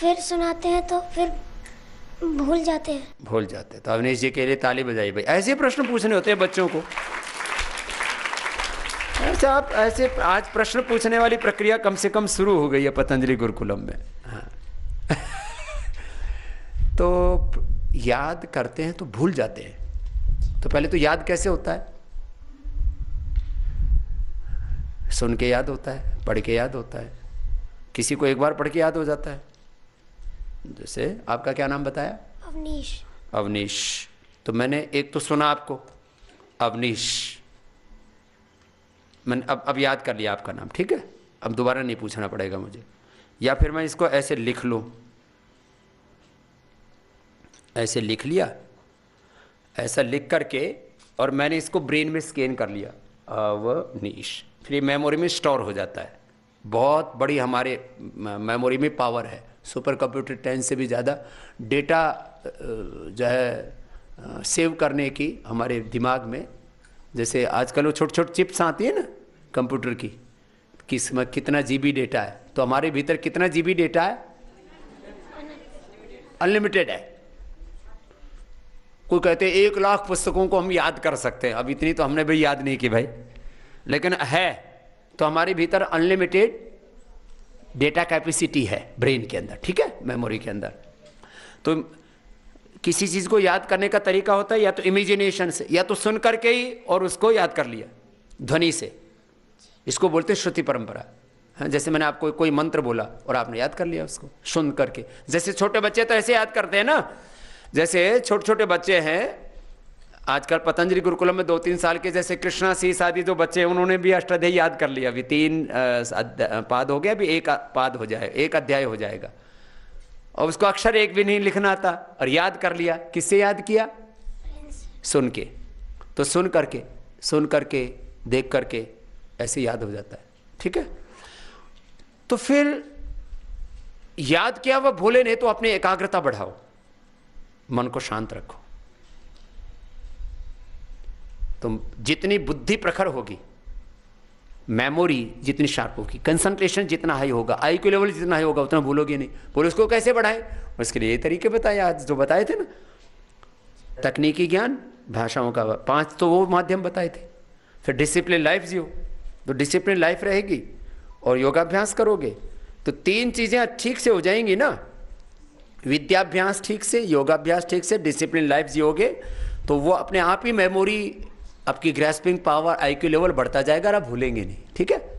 फिर सुनाते हैं तो फिर भूल जाते हैं। भूल जाते हैं। तो अवनीश जी के लिए ताली बजाइए भाई। ऐसे प्रश्न पूछने होते हैं बच्चों को। ऐसे आप ऐसे आज प्रश्न पूछने वाली प्रक्रिया कम से कम शुरू हो गई है पतंजलि गुरुकुलम में। हाँ। तो याद करते हैं तो भूल जाते हैं। तो पहले तो याद कैसे होता है? सुन के याद होता है, पढ़ के याद होता है। किसी को एक बार पढ़ के याद हो जाता है। जैसे आपका क्या नाम बताया? अवनीश। अवनीश। तो मैंने एक तो सुना आपको अवनीश, मैंने अब याद कर लिया आपका नाम, ठीक है। अब दोबारा नहीं पूछना पड़ेगा मुझे। या फिर मैं इसको ऐसे लिख लूं, ऐसे लिख लिया, ऐसा लिख करके, और मैंने इसको ब्रेन में स्कैन कर लिया अवनीश, फिर ये मेमोरी में स्टोर हो जाता है। बहुत बड़ी हमारे मेमोरी में पावर है, सुपर कंप्यूटर 10 से भी ज़्यादा डेटा जो है सेव करने की हमारे दिमाग में। जैसे आजकल वो छोटे छोटे चिप्स आती है ना कंप्यूटर की, किसमें कितना जीबी डेटा है, तो हमारे भीतर कितना जीबी डेटा है? अनलिमिटेड है। कोई कहते हैं 1 लाख पुस्तकों को हम याद कर सकते हैं। अब इतनी तो हमने भी याद नहीं की भाई, लेकिन है। तो हमारे भीतर अनलिमिटेड डेटा कैपेसिटी है ब्रेन के अंदर, ठीक है, मेमोरी के अंदर। तो किसी चीज़ को याद करने का तरीका होता है या तो इमेजिनेशन से, या तो सुन करके ही और उसको याद कर लिया ध्वनि से। इसको बोलते हैं श्रुति परंपरा। हाँ, जैसे मैंने आपको कोई मंत्र बोला और आपने याद कर लिया उसको सुन करके। जैसे छोटे बच्चे तो ऐसे याद करते हैं ना, जैसे छोटे छोटे बच्चे हैं आजकल पतंजलि गुरुकुलम में 2-3 साल के, जैसे कृष्णा सी आदि जो बच्चे हैं उन्होंने भी अष्टाध्यायी याद कर लिया। अभी 3 पाद हो गया, अभी 1 पाद हो जाए, 1 अध्याय हो जाएगा, और उसको अक्षर एक भी नहीं लिखना आता और याद कर लिया। किससे याद किया? सुन के। तो सुन करके देख करके ऐसे याद हो जाता है, ठीक है। तो फिर याद किया वह भूले नहीं, तो अपनी एकाग्रता बढ़ाओ, मन को शांत रखो। तो जितनी बुद्धि प्रखर होगी, मेमोरी जितनी शार्प होगी, कंसंट्रेशन जितना हाई होगा, आईक्यू लेवल जितना हाई होगा, उतना भूलोगे नहीं। बोलो उसको कैसे बढ़ाएं? उसके लिए ये तरीके बताए आज जो बताए थे ना, तकनीकी ज्ञान, भाषाओं का 5 तो वो माध्यम बताए थे। फिर डिसिप्लिन लाइफ जियो, तो डिसिप्लिन लाइफ रहेगी और योगाभ्यास करोगे तो 3 चीज़ें ठीक से हो जाएंगी ना। विद्याभ्यास ठीक से, योगाभ्यास ठीक से, डिसिप्लिन लाइफ जियोगे तो वो अपने आप ही मेमोरी, आपकी ग्रैस्पिंग पावर, आईक्यू लेवल बढ़ता जाएगा और आप भूलेंगे नहीं, ठीक है।